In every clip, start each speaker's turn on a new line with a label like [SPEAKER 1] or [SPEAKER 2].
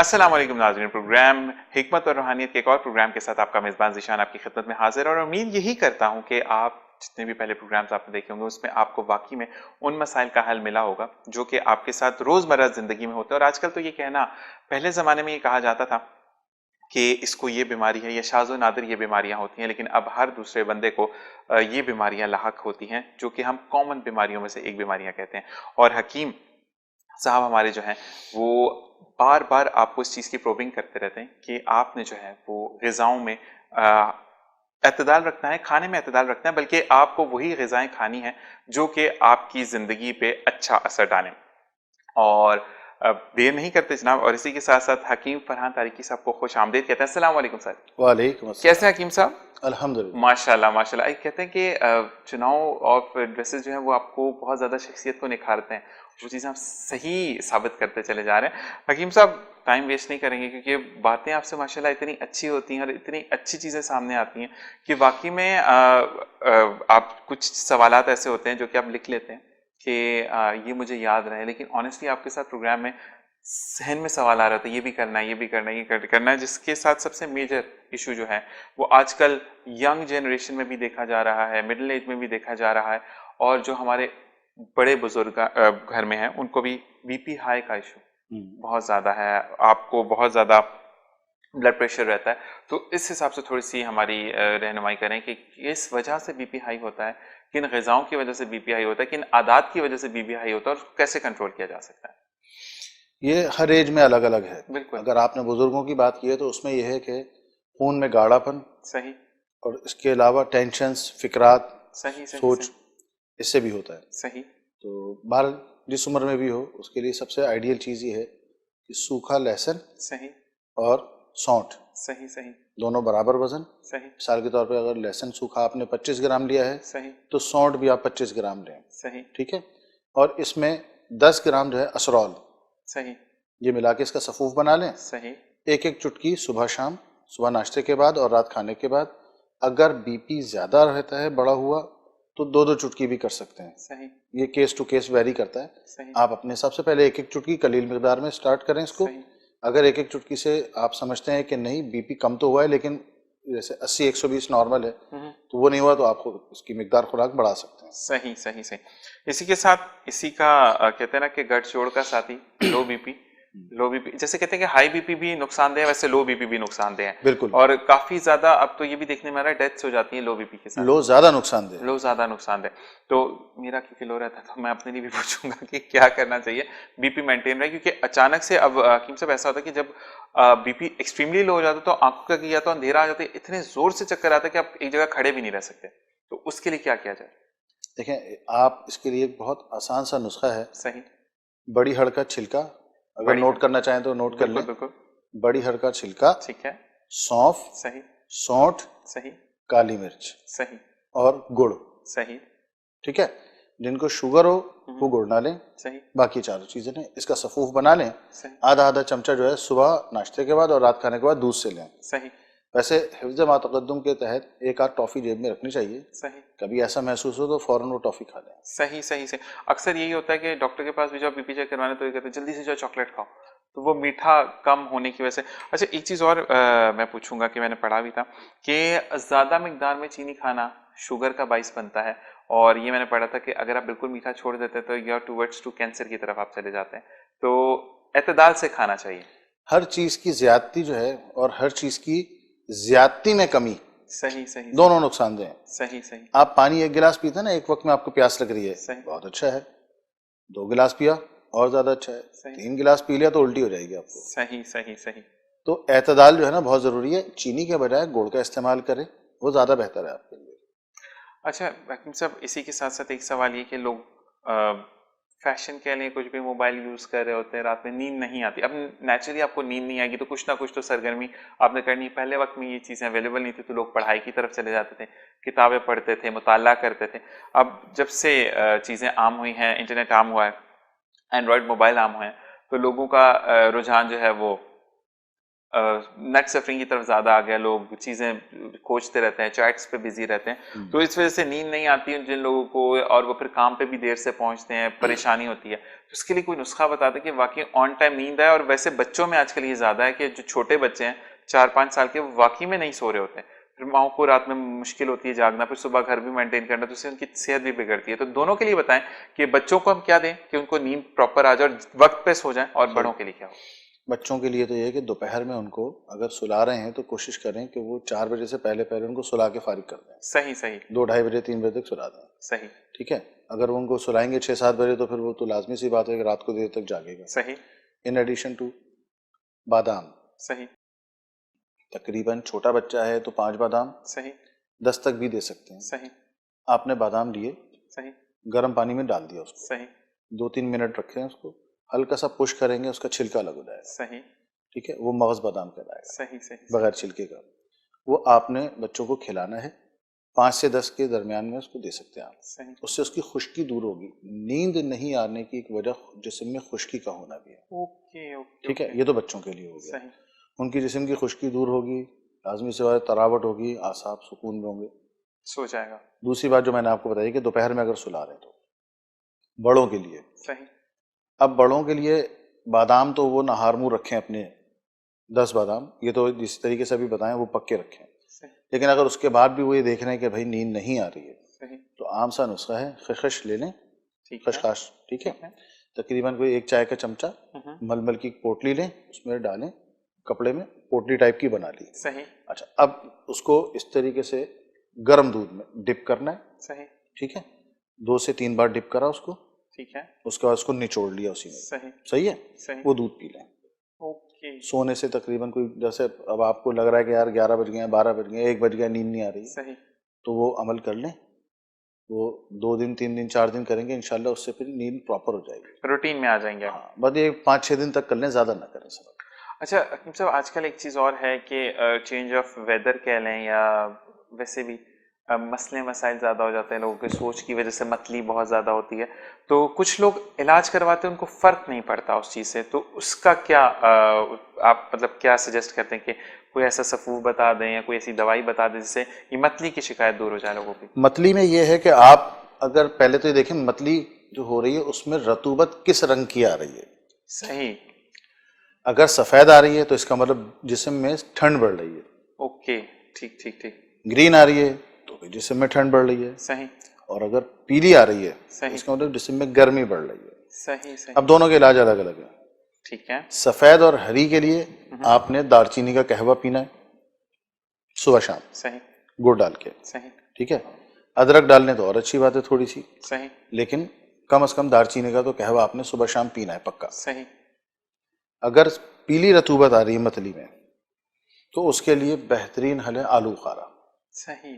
[SPEAKER 1] अस्सलाम वालेकुम नाज़रीन, प्रोग्राम हिकमत और रूहानियत के एक और प्रोग्राम के साथ आपका मेज़बान ज़ीशान आपकी खिदमत में हाजिर है और उम्मीद यही करता हूं कि आप जितने भी पहले प्रोग्राम्स आपने देखे होंगे उसमें आपको वाकई में उन मसाइल का हल मिला होगा जो कि आपके साथ रोज़मर्रा ज़िंदगी में होते हैं। और आजकल तो ये कहना, पहले ज़माने में ये कहा जाता था कि इसको ये बीमारी है, ये शाज़ो नादिर ये बीमारियां होती हैं, लेकिन अब हर दूसरे बंदे को ये बीमारियां लाहक होती हैं जो कि हम कॉमन बीमारियों में से एक बीमारियां कहते हैं। और हकीम साहब हमारे जो हैं वो बार बार आपको इस चीज़ की प्रोबिंग करते रहते हैं कि आपने जो है वो ग़िज़ाओं में एतदाल रखना है, खाने में एतदाल रखना है, बल्कि आपको वही ग़िज़ाएं खानी है जो कि आपकी ज़िंदगी पे अच्छा असर डालें। और देर नहीं करते जनाब, और इसी के साथ साथ हकीम फरहान तारिकी साहब को खुश आमदीद कहते हैं। अस्सलाम वालेकुम सर।
[SPEAKER 2] वालेकुम अस्सलाम।
[SPEAKER 1] कैसे हैं हकीम साहब?
[SPEAKER 2] अल्हम्दुलिल्लाह।
[SPEAKER 1] माशाल्लाह माशाल्लाह। कहते हैं कि चुनाव और ड्रेसेस जो हैं वो आपको बहुत ज़्यादा शख्सियत को निखारते हैं, वो चीज़ें आप सही साबित करते चले जा रहे हैं। हकीम साहब टाइम वेस्ट नहीं करेंगे क्योंकि बातें आपसे माशाल्लाह इतनी अच्छी होती हैं और इतनी अच्छी चीज़ें सामने आती हैं कि वाकई में आप कुछ सवालात ऐसे होते हैं जो कि आप लिख लेते हैं कि ये मुझे याद रहे, लेकिन ऑनेस्टली आपके साथ प्रोग्राम में सहन में सवाल आ रहा था, ये भी करना है, ये भी करना है, ये करना है, जिसके साथ सबसे मेजर इशू जो है वो आजकल यंग जनरेशन में भी देखा जा रहा है, मिडिल एज में भी देखा जा रहा है, और जो हमारे बड़े बुजुर्ग घर में हैं उनको भी बीपी हाई का इशू बहुत ज़्यादा है, आपको बहुत ज़्यादा ब्लड प्रेशर रहता है। तो इस हिसाब से थोड़ी सी हमारी रहनुमाई करें कि किस वजह से बीपी हाई होता है, किन ग़िज़ाओं की वजह से बीपी हाई होता है, किन आदात की वजह से बीपी हाई होता है और कैसे कंट्रोल किया जा सकता है।
[SPEAKER 2] ये हर एज में अलग अलग है।
[SPEAKER 1] बिल्कुल।
[SPEAKER 2] अगर आपने बुजुर्गों की बात की है तो उसमें यह है कि खून में गाढ़ापन,
[SPEAKER 1] सही,
[SPEAKER 2] और इसके अलावा टेंशन्स, फिक्रात,
[SPEAKER 1] सही सही
[SPEAKER 2] सोच,
[SPEAKER 1] सही
[SPEAKER 2] इससे भी होता है।
[SPEAKER 1] सही।
[SPEAKER 2] तो बाल जिस उम्र में भी हो उसके लिए सबसे आइडियल चीज़ ये है कि सूखा लहसुन
[SPEAKER 1] सही
[SPEAKER 2] और सौंठ
[SPEAKER 1] सही सही
[SPEAKER 2] दोनों बराबर वजन।
[SPEAKER 1] सही
[SPEAKER 2] मिसाल के तौर पे अगर लहसुन सूखा आपने 25 ग्राम लिया है
[SPEAKER 1] सही
[SPEAKER 2] तो सौंठ भी आप 25 ग्राम लें।
[SPEAKER 1] सही
[SPEAKER 2] ठीक है। और इसमें 10 ग्राम जो है असरौल,
[SPEAKER 1] सही
[SPEAKER 2] ये मिला के इसका सफ़ूफ बना लें।
[SPEAKER 1] सही
[SPEAKER 2] एक एक चुटकी सुबह शाम, सुबह नाश्ते के बाद और रात खाने के बाद। अगर बीपी ज़्यादा रहता है, बड़ा हुआ, तो दो दो चुटकी भी कर सकते हैं।
[SPEAKER 1] सही
[SPEAKER 2] ये केस टू केस वेरी करता है।
[SPEAKER 1] सही
[SPEAKER 2] आप अपने हिसाब से पहले एक एक चुटकी कलील मिकदार में स्टार्ट करें इसको।
[SPEAKER 1] सही
[SPEAKER 2] अगर एक एक चुटकी से आप समझते हैं कि नहीं बीपी कम तो हुआ है लेकिन जैसे 80-120 नॉर्मल है, तो वो नहीं हुआ, तो आपको इसकी मिकदार खुराक बढ़ा सकते हैं।
[SPEAKER 1] सही सही सही। इसी के साथ इसी का कहते हैं ना कि गठजोड़ का साथी लो बीपी। लो बीपी जैसे कहते हैं कि हाई बीपी भी नुकसानदेह है, वैसे लो बीपी भी नुकसानदेह है।
[SPEAKER 2] बिल्कुल।
[SPEAKER 1] और काफी ज्यादा अब तो ये भी देखने में आ रहा है डेथ्स हो जाती है लो बीपी के साथ।
[SPEAKER 2] लो ज़्यादा नुकसानदेह है।
[SPEAKER 1] लो ज्यादा नुकसानदेह। तो मेरा क्योंकि लो रहता है तो मैं अपने लिए भी पूछूंगा कि क्या करना चाहिए बीपी मेंटेन रहे, क्योंकि अचानक से अब हकीम साहब ऐसा होता है कि जब बीपी एक्सट्रीमली लो हो जाता है तो आंखों का या तो अंधेरा आ जाता है, इतने जोर से चक्कर आता है कि आप एक जगह खड़े भी नहीं रह सकते। तो उसके लिए क्या किया जाए?
[SPEAKER 2] देखें, आप इसके लिए एक बहुत आसान सा नुस्खा है।
[SPEAKER 1] सही।
[SPEAKER 2] बड़ी हड़ का छिलका, अगर नोट करना चाहें तो नोट कर लें।
[SPEAKER 1] बिल्कुल।
[SPEAKER 2] बड़ी हड़ का छिलका,
[SPEAKER 1] ठीक है।
[SPEAKER 2] सौंफ,
[SPEAKER 1] सही
[SPEAKER 2] सौंठ,
[SPEAKER 1] सही
[SPEAKER 2] काली मिर्च
[SPEAKER 1] सही
[SPEAKER 2] और गुड़।
[SPEAKER 1] सही
[SPEAKER 2] ठीक है। जिनको शुगर हो वो गुड़ ना लें,
[SPEAKER 1] सही
[SPEAKER 2] बाकी चारों चीज़ें लें। इसका सफ़ूफ बना लें।
[SPEAKER 1] सही
[SPEAKER 2] आधा आधा चमचा जो है सुबह नाश्ते के बाद और रात खाने के बाद दूध से लें।
[SPEAKER 1] सही
[SPEAKER 2] वैसे हिफ्ज़ मा तक़द्दुम के तहत एक आध टॉफ़ी जेब में रखनी चाहिए।
[SPEAKER 1] सही
[SPEAKER 2] कभी ऐसा महसूस हो तो फ़ौरन वो टॉफ़ी खा लें।
[SPEAKER 1] सही सही सही। अक्सर यही होता है कि डॉक्टर के पास भी जब बीपी चेक करवाने तो ये कहते हैं जल्दी से जाओ चॉकलेट खाओ, तो वो मीठा कम होने की वजह से। अच्छा एक चीज़ और मैं पूछूंगा कि मैंने पढ़ा भी था कि ज़्यादा मिकदार में चीनी खाना शुगर का बाइस बनता है, और ये मैंने पढ़ा था कि अगर आप बिल्कुल मीठा छोड़ देते हैं तो you are towards to cancer की तरफ आप चले जाते हैं। तो एतदाल से खाना चाहिए।
[SPEAKER 2] हर चीज़ की ज़्यादती जो है और हर चीज़ की ज़्यादती में कमी,
[SPEAKER 1] सही सही
[SPEAKER 2] दोनों नुकसानदेह हैं।
[SPEAKER 1] सही सही
[SPEAKER 2] आप पानी एक गिलास पीते हैं ना, एक वक्त में आपको प्यास लग रही है,
[SPEAKER 1] सही
[SPEAKER 2] बहुत अच्छा है। 2 गिलास पिया और ज़्यादा अच्छा है।
[SPEAKER 1] सही
[SPEAKER 2] 3 गिलास पी लिया तो उल्टी हो जाएगी आपको।
[SPEAKER 1] सही सही सही।
[SPEAKER 2] तो एतदाल जो है ना बहुत ज़रूरी है। चीनी के बजाय गुड़ का इस्तेमाल करें, वो ज़्यादा बेहतर है आपके लिए।
[SPEAKER 1] अच्छा हकीम साहब इसी के साथ साथ एक सवाल ये कि लोग फैशन के लिए कुछ भी मोबाइल यूज़ कर रहे होते हैं, रात में नींद नहीं आती। अब नेचुरली आपको नींद नहीं आएगी तो कुछ ना कुछ तो सरगर्मी आपने करनी। पहले वक्त में ये चीज़ें अवेलेबल नहीं थी तो लोग पढ़ाई की तरफ चले जाते थे, किताबें पढ़ते थे, मुताला करते थे। अब जब से चीज़ें आम हुई हैं, इंटरनेट आम हुआ है, एंड्रॉयड मोबाइल आम हुए हैं, तो लोगों का रुझान जो है वो नेट सफरिंग की तरफ ज़्यादा आ गया, लोग चीज़ें खोजते रहते हैं, चैट्स पे बिजी रहते हैं, तो इस वजह से नींद नहीं आती है जिन लोगों को, और वो फिर काम पे भी देर से पहुंचते हैं, परेशानी होती है। तो इसके लिए कोई नुस्खा बता दें कि वाकई ऑन टाइम नींद आए। और वैसे बच्चों में आजकल ये ज़्यादा है कि जो छोटे बच्चे हैं 4-5 साल के, वो वाकई में नहीं सो रहे होते हैं, फिर माओ को रात में मुश्किल होती है जागना, फिर सुबह घर भी मेंटेन करना, तो उससे उनकी सेहत भी बिगड़ती है। तो दोनों के लिए बताएं कि बच्चों को हम क्या दें कि उनको नींद प्रॉपर आ जाए और वक्त पे सो जाएं, और बड़ों के लिए क्या हो?
[SPEAKER 2] बच्चों के लिए तो ये है कि दोपहर में उनको अगर सुला रहे हैं तो कोशिश करें कि वो 4 बजे से पहले पहले उनको सुला के फारिग कर दें।
[SPEAKER 1] सही सही
[SPEAKER 2] 2-2:30 बजे 3 बजे तक सुला दें।
[SPEAKER 1] सही
[SPEAKER 2] ठीक है, अगर वो उनको सुलाएंगे 6-7 बजे तो फिर वो तो लाजमी सी बात है कि रात को देर तक जागेगा।
[SPEAKER 1] सही
[SPEAKER 2] इन एडिशन टू बादाम,
[SPEAKER 1] सही
[SPEAKER 2] तकरीबन छोटा बच्चा है तो 5 बादाम,
[SPEAKER 1] सही
[SPEAKER 2] 10 तक भी दे सकते हैं।
[SPEAKER 1] सही
[SPEAKER 2] आपने बादाम लिए,
[SPEAKER 1] सही
[SPEAKER 2] गर्म पानी में डाल दिया उसको,
[SPEAKER 1] सही
[SPEAKER 2] 2-3 मिनट रखें उसको, हल्का सा पुश करेंगे, उसका छिलका लग जाएगा।
[SPEAKER 1] सही
[SPEAKER 2] ठीक है, वो मगज बादाम कहलाएगा,
[SPEAKER 1] सही सही
[SPEAKER 2] बगैर छिलके का। वो आपने बच्चों को खिलाना है, 5 से 10 के दरमियान में उसको दे सकते हैं आप।
[SPEAKER 1] सही
[SPEAKER 2] उससे उसकी खुश्की दूर होगी। नींद नहीं आने की एक वजह जिस्म में खुश्की का होना भी है।
[SPEAKER 1] ओके ओके
[SPEAKER 2] ठीक है, ये तो बच्चों के लिए हो गया।
[SPEAKER 1] सही
[SPEAKER 2] उनकी जिस्म की खुश्की दूर होगी, लाजमी से बात तरावट होगी, आसाब सुकून में होंगे।
[SPEAKER 1] सो जाएगा।
[SPEAKER 2] दूसरी बात जो मैंने आपको बताई कि दोपहर में अगर सुला रहे हैं तो बड़ों के लिए,
[SPEAKER 1] सही
[SPEAKER 2] अब बड़ों के लिए बादाम तो वो नहार मुँह रखें अपने 10 बादाम, ये तो जिस तरीके से अभी बताएं वो पक्के रखें।
[SPEAKER 1] सही
[SPEAKER 2] लेकिन अगर उसके बाद भी वो ये देख रहे हैं कि भाई नींद नहीं आ रही है,
[SPEAKER 1] सही
[SPEAKER 2] तो आम सा नुस्खा है, खसखस ले लें,
[SPEAKER 1] ठीक है
[SPEAKER 2] खसखस। ठीक है,
[SPEAKER 1] ठीक है।
[SPEAKER 2] तकरीबन कोई 1 चाय का चमचा मलमल की पोटली लें, उसमें डालें, कपड़े में पोटली टाइप की बना ली।
[SPEAKER 1] सही
[SPEAKER 2] अच्छा, अब उसको इस तरीके से गर्म दूध में डिप करना है।
[SPEAKER 1] सही
[SPEAKER 2] ठीक है, 2 से 3 बार डिप करा उसको,
[SPEAKER 1] ठीक है
[SPEAKER 2] उसके बाद उसको निचोड़ लिया उसी में।
[SPEAKER 1] सही
[SPEAKER 2] सही है,
[SPEAKER 1] सही
[SPEAKER 2] वो दूध पी लें।
[SPEAKER 1] ओके
[SPEAKER 2] सोने से तकरीबन कोई, जैसे अब आपको लग रहा है कि यार 11 बज गए हैं, 12 बज गए हैं, 1 बज गया, नींद नहीं आ रही,
[SPEAKER 1] सही
[SPEAKER 2] तो वो अमल कर लें। वो 2 दिन 3 दिन 4 दिन करेंगे, इंशाल्लाह उससे फिर नींद प्रॉपर हो जाएगी।
[SPEAKER 1] रूटीन में आ जाएंगे आप।
[SPEAKER 2] हाँ, बस ये 5-6 दिन तक कर लें, ज़्यादा ना करें सर।
[SPEAKER 1] अच्छा हकीम साहब, आजकल एक चीज़ और है कि चेंज ऑफ वेदर कह लें या वैसे भी मसले मसाइल ज़्यादा हो जाते हैं, लोगों की सोच की वजह से मतली बहुत ज़्यादा होती है, तो कुछ लोग इलाज करवाते हैं, उनको फ़र्क नहीं पड़ता उस चीज़ से, तो उसका क्या आप मतलब क्या सजेस्ट करते हैं कि कोई ऐसा सफूर बता दें या कोई ऐसी दवाई बता दें जिससे ये मतली की शिकायत दूर हो जाए लोगों की?
[SPEAKER 2] मतली में ये है कि आप अगर पहले तो ये देखें मतली जो हो रही है उसमें रतूबत किस रंग की आ रही है।
[SPEAKER 1] सही
[SPEAKER 2] अगर सफ़ेद आ रही है तो इसका मतलब जिस्म में ठंड बढ़ रही है।
[SPEAKER 1] ओके ठीक ठीक ठीक
[SPEAKER 2] ग्रीन आ रही है तो भी जिस्म में ठंड बढ़ रही है।
[SPEAKER 1] सही
[SPEAKER 2] और अगर पीली आ रही है तो
[SPEAKER 1] सही
[SPEAKER 2] इसका मतलब जिस्म में गर्मी बढ़ रही है।
[SPEAKER 1] सही सही
[SPEAKER 2] अब दोनों के इलाज अलग अलग है।
[SPEAKER 1] ठीक है
[SPEAKER 2] सफ़ेद और हरी के लिए आपने दालचीनी का कहवा पीना है सुबह शाम,
[SPEAKER 1] सही
[SPEAKER 2] गुड़ डाल के।
[SPEAKER 1] सही
[SPEAKER 2] ठीक है, अदरक डालने तो और अच्छी बात है थोड़ी सी,
[SPEAKER 1] सही
[SPEAKER 2] लेकिन कम से कम दालचीनी का तो कहवा आपने सुबह शाम पीना है पक्का।
[SPEAKER 1] सही
[SPEAKER 2] अगर पीली रतूबत आ रही है मतली में तो उसके लिए बेहतरीन हल है आलू बुखारा।
[SPEAKER 1] सही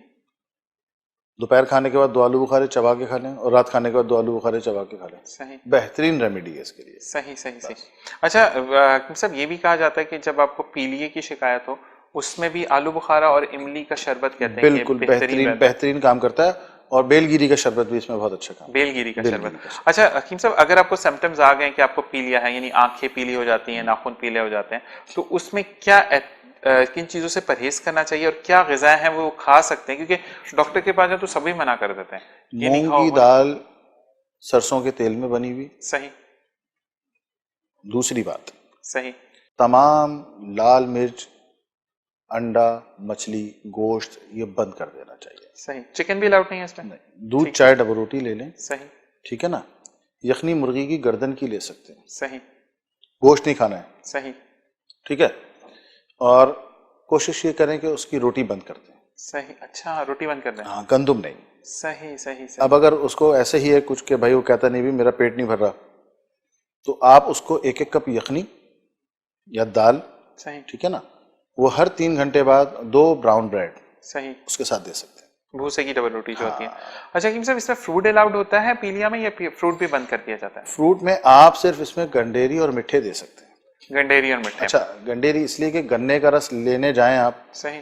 [SPEAKER 2] दोपहर खाने के बाद 2 आलू बुखारे चबा के खा लें और रात खाने के बाद 2 आलू बुखारे चबा के खा लें।
[SPEAKER 1] सही
[SPEAKER 2] बेहतरीन रेमेडी है इसके लिए।
[SPEAKER 1] सही सही सही। अच्छा हकीम साहब, ये भी कहा जाता है कि जब आपको पीलिए की शिकायत हो उसमें भी आलू बुखारा और इमली का शरबत कहते हैं
[SPEAKER 2] बिल्कुल
[SPEAKER 1] कि
[SPEAKER 2] बेहतरीन
[SPEAKER 1] रहता है।
[SPEAKER 2] बेहतरीन काम करता है, और बेलगिरी का शरबत भी इसमें बहुत अच्छा काम।
[SPEAKER 1] बेलगिरी का
[SPEAKER 2] बेलगिरी
[SPEAKER 1] शरबत।
[SPEAKER 2] का शरबत।
[SPEAKER 1] अच्छा हकीम साहब, अगर आपको सिम्टम्स आ गए कि आपको पीलिया है, यानी आंखें पीली हो जाती हैं, नाखून पीले हो जाते हैं, तो उसमें क्या किन चीज़ों से परहेज करना चाहिए और क्या ग़िज़ाएं हैं वो खा सकते हैं? क्योंकि डॉक्टर के पास जाओ तो सभी मना कर देते हैं, ये नहीं
[SPEAKER 2] मूंग
[SPEAKER 1] खाओ
[SPEAKER 2] की
[SPEAKER 1] वो
[SPEAKER 2] दाल सरसों के तेल में बनी हुई।
[SPEAKER 1] सही
[SPEAKER 2] दूसरी बात,
[SPEAKER 1] सही
[SPEAKER 2] तमाम लाल मिर्च, अंडा, मछली, गोश्त ये बंद कर देना चाहिए।
[SPEAKER 1] सही। चिकन भी अलाउड नहीं है इसमें?
[SPEAKER 2] नहीं, दूध चाय डबल रोटी ले लें।
[SPEAKER 1] सही
[SPEAKER 2] ठीक है ना, यखनी मुर्गी की गर्दन की ले सकते हैं,
[SPEAKER 1] सही
[SPEAKER 2] गोश्त नहीं खाना है।
[SPEAKER 1] सही
[SPEAKER 2] ठीक है, और कोशिश ये करें कि उसकी रोटी बंद कर दें।
[SPEAKER 1] सही। अच्छा, रोटी बंद कर दें।
[SPEAKER 2] हाँ, गंदुम नहीं।
[SPEAKER 1] सही सही सही।
[SPEAKER 2] अब अगर उसको ऐसे ही है कुछ कि भाई वो कहता नहीं भी मेरा पेट नहीं भर रहा, तो आप उसको 1-1 कप यखनी या दाल,
[SPEAKER 1] सही
[SPEAKER 2] ठीक है ना, वो हर 3 घंटे बाद 2 ब्राउन ब्रेड
[SPEAKER 1] सही।
[SPEAKER 2] उसके साथ दे सकते हैं।
[SPEAKER 1] भूसे की डबल रोटी जो होती है। अच्छा हकीम साहब, इसमें फ्रूट अलाउड होता है पीलिया में या फ्रूट भी बंद कर दिया जाता है?
[SPEAKER 2] फ्रूट में आप सिर्फ इसमें गंडेरी और मिठे दे सकते हैं।
[SPEAKER 1] गंडेरी और मिठे।
[SPEAKER 2] अच्छा, गंडेरी इसलिए कि गन्ने का रस लेने जाएं आप,
[SPEAKER 1] सही।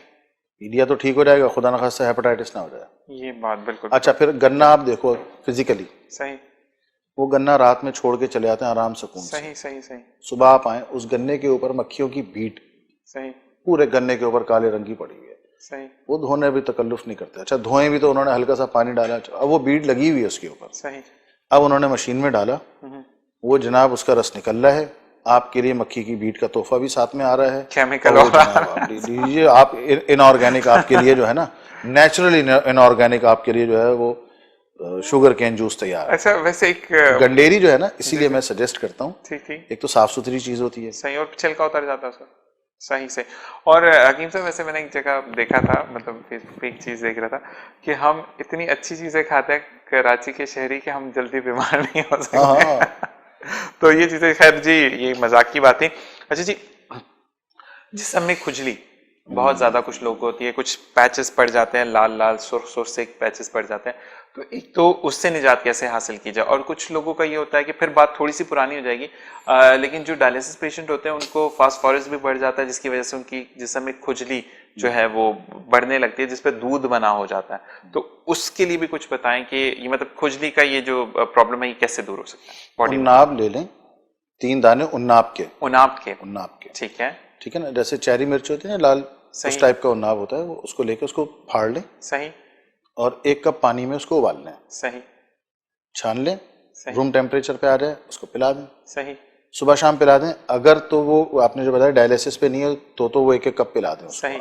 [SPEAKER 2] पीलिया तो ठीक हो जाएगा, खुदा न खास्ता हेपेटाइटिस ना हो जाए।
[SPEAKER 1] ये बात बिल्कुल।
[SPEAKER 2] अच्छा, फिर गन्ना आप देखो फिजिकली,
[SPEAKER 1] सही
[SPEAKER 2] वो गन्ना रात में छोड़ के चले आते हैं आराम सुकून से।
[SPEAKER 1] सही सही सही।
[SPEAKER 2] सुबह आप आए, उस गन्ने के ऊपर मक्खियों की भीड़,
[SPEAKER 1] صحیح
[SPEAKER 2] पूरे गन्ने के ऊपर काले रंग की पड़ी हुई है,
[SPEAKER 1] صحیح
[SPEAKER 2] वो धोने भी तकल्लुफ नहीं करते। अच्छा धोए भी तो उन्होंने हल्का सा पानी डाला, अब वो बीड लगी हुई है उसके ऊपर,
[SPEAKER 1] صحیح
[SPEAKER 2] अब उन्होंने मशीन में डाला, वो जनाब उसका रस निकल रहा है, आपके लिए मक्खी की बीट का तोहफा भी साथ में आ रहा है,
[SPEAKER 1] केमिकल
[SPEAKER 2] और वो जनाब आप लीजिए, आप इनऑर्गेनिक आपके लिए जो है ना, नेचुरली इनऑर्गेनिक आपके लिए जो है वो शुगर कैन जूस तैयार है।
[SPEAKER 1] अच्छा वैसे एक
[SPEAKER 2] गंडेरी जो है ना, इसीलिए मैं सजेस्ट करता हूँ,
[SPEAKER 1] ठीक ठीक
[SPEAKER 2] एक तो साफ सुथरी चीज होती है,
[SPEAKER 1] सही, और छिलका उतर जाता है उसका, सही सही। और हकीम साहब वैसे मैंने एक जगह देखा था, मतलब फेसबुक पे एक चीज़ देख रहा था कि हम इतनी अच्छी चीज़ें खाते हैं कराची के शहरी कि हम जल्दी बीमार नहीं हो सकते।
[SPEAKER 2] हाँ
[SPEAKER 1] तो ये चीज़ें खैर जी ये मजाक की बात थी। अच्छा जी, जिसम में खुजली बहुत ज़्यादा कुछ लोगों को होती है, कुछ पैचेस पड़ जाते हैं, लाल लाल सुर्ख सुर्ख से पैचेस पड़ जाते हैं, तो एक तो उससे निजात कैसे हासिल की जाए, और कुछ लोगों का ये होता है कि फिर बात थोड़ी सी पुरानी हो जाएगी, लेकिन जो डायलिसिस पेशेंट होते हैं उनको फास्फोरस भी बढ़ जाता है, जिसकी वजह से उनकी जिस्म में खुजली जो है वो बढ़ने लगती है, जिसपे दूध बना हो जाता है। तो उसके लिए भी कुछ बताएं कि ये मतलब खुजली का ये जो प्रॉब्लम है ये कैसे दूर हो सकता है बॉडी में।
[SPEAKER 2] उन्नाब ले लें, 3 दाने उन्नाब के,
[SPEAKER 1] उन्नाब के
[SPEAKER 2] ठीक
[SPEAKER 1] है
[SPEAKER 2] ना, जैसे चेरी मिर्च होती है ना लाल,
[SPEAKER 1] सही।
[SPEAKER 2] उस टाइप का उन्नाब होता है, वो उसको लेके उसको फाड़ लें,
[SPEAKER 1] सही
[SPEAKER 2] और 1 कप पानी में उसको उबाल लें,
[SPEAKER 1] सही
[SPEAKER 2] छान लें,
[SPEAKER 1] सही
[SPEAKER 2] रूम टेम्परेचर पे आ जाए, उसको पिला दें,
[SPEAKER 1] सही
[SPEAKER 2] सुबह शाम पिला दें। अगर तो वो आपने जो बताया डायलिसिस पे नहीं है तो वो 1-1 कप पिला दें उसको।
[SPEAKER 1] सही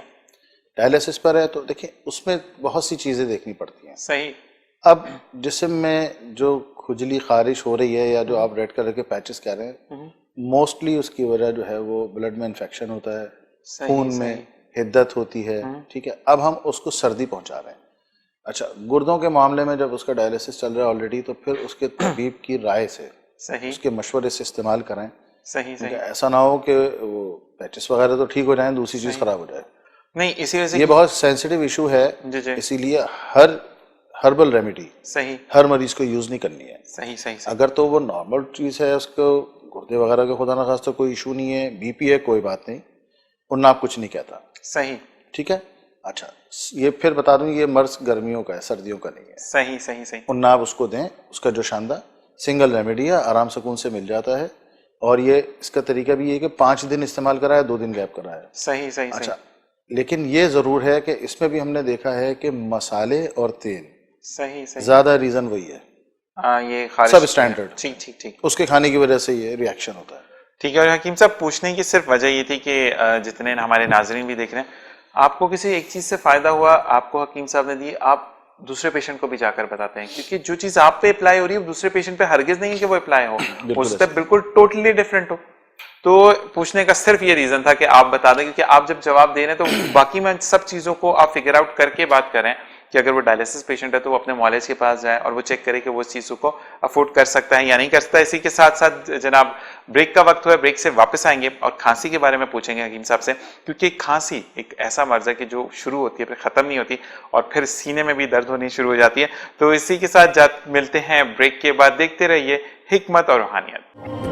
[SPEAKER 2] डायलिसिस पर है तो देखिए उसमें बहुत सी चीज़ें देखनी पड़ती हैं।
[SPEAKER 1] सही
[SPEAKER 2] अब जिस्म में जो खुजली खारिश हो रही है या जो आप रेड कलर के पैचेस कह रहे हैं, मोस्टली उसकी वजह जो है वो ब्लड में इन्फेक्शन होता है, खून में हिद्दत होती है, ठीक है। अब हम उसको सर्दी पहुंचा रहे हैं। अच्छा गुर्दों के मामले में जब उसका डायलिसिस चल रहा है ऑलरेडी, तो फिर उसके तबीब की राय से,
[SPEAKER 1] सही
[SPEAKER 2] उसके मशवरे से इस्तेमाल करें।
[SPEAKER 1] सही सही
[SPEAKER 2] ऐसा ना हो कि वो पैचेस वगैरह तो ठीक हो जाए, दूसरी चीज़ खराब हो जाए।
[SPEAKER 1] नहीं इसी वजह से
[SPEAKER 2] ये बहुत सेंसिटिव इशू है,
[SPEAKER 1] जी जी
[SPEAKER 2] इसीलिए हर हर्बल रेमेडी
[SPEAKER 1] सही
[SPEAKER 2] हर मरीज को यूज नहीं करनी है।
[SPEAKER 1] सही सही सही
[SPEAKER 2] अगर तो वो नॉर्मल चीज है, उसको गुर्दे वगैरह का खुदा ना खास्ता कोई इशू नहीं है, बीपी है, कोई बात नहीं, उन्नाब कुछ नहीं कहता,
[SPEAKER 1] सही
[SPEAKER 2] ठीक है। अच्छा ये फिर बता दूं, ये मर्ज गर्मियों का है, सर्दियों का नहीं है।
[SPEAKER 1] सही सही सही
[SPEAKER 2] उन्नाब उसको दें, उसका जो शानदार सिंगल रेमेडी है, आराम सुकून से मिल जाता है। और ये इसका तरीका भी ये कि 5 दिन इस्तेमाल करा है, 2 दिन गैप करा है।
[SPEAKER 1] सही सही
[SPEAKER 2] अच्छा लेकिन ये जरूर है कि इसमें भी हमने देखा है कि मसाले और तेल
[SPEAKER 1] सही सही
[SPEAKER 2] ज्यादा रीजन वही है,
[SPEAKER 1] हाँ ये खारिश
[SPEAKER 2] सब स्टैंडर्ड,
[SPEAKER 1] ठीक ठीक ठीक
[SPEAKER 2] उसके खाने की वजह से ये रिएक्शन होता है।
[SPEAKER 1] ठीक है। और हकीम साहब पूछने की सिर्फ वजह ये थी कि जितने हमारे नाजरीन भी देख रहे हैं, आपको किसी एक चीज से फायदा हुआ, आपको हकीम साहब ने दी, आप दूसरे पेशेंट को भी जाकर बताते हैं, क्योंकि जो चीज आप पे अप्लाई हो रही है वो दूसरे पेशेंट पे हरगिज नहीं है कि वो अप्लाई हो, वो स्टेप बिल्कुल टोटली डिफरेंट हो। तो पूछने का सिर्फ ये रीजन था कि आप बता दें, क्योंकि आप जब जवाब दे रहे हैं तो बाकी में सब चीजों को आप फिगर आउट करके बात करें कि अगर वो डायलिसिस पेशेंट है तो वो अपने मॉलेज के पास जाए और वो चेक करे कि वो उस चीज़ों को अफोर्ड कर सकता है या नहीं कर सकता। इसी के साथ साथ जनाब ब्रेक का वक्त हुआ, ब्रेक से वापस आएंगे और खांसी के बारे में पूछेंगे हकीम साहब से, क्योंकि खांसी एक ऐसा मर्ज है कि जो शुरू होती है फिर ख़त्म नहीं होती और फिर सीने में भी दर्द होनी शुरू हो जाती है। तो इसी के साथ मिलते हैं ब्रेक के बाद। देखते रहिए हिकमत और रूहानियत।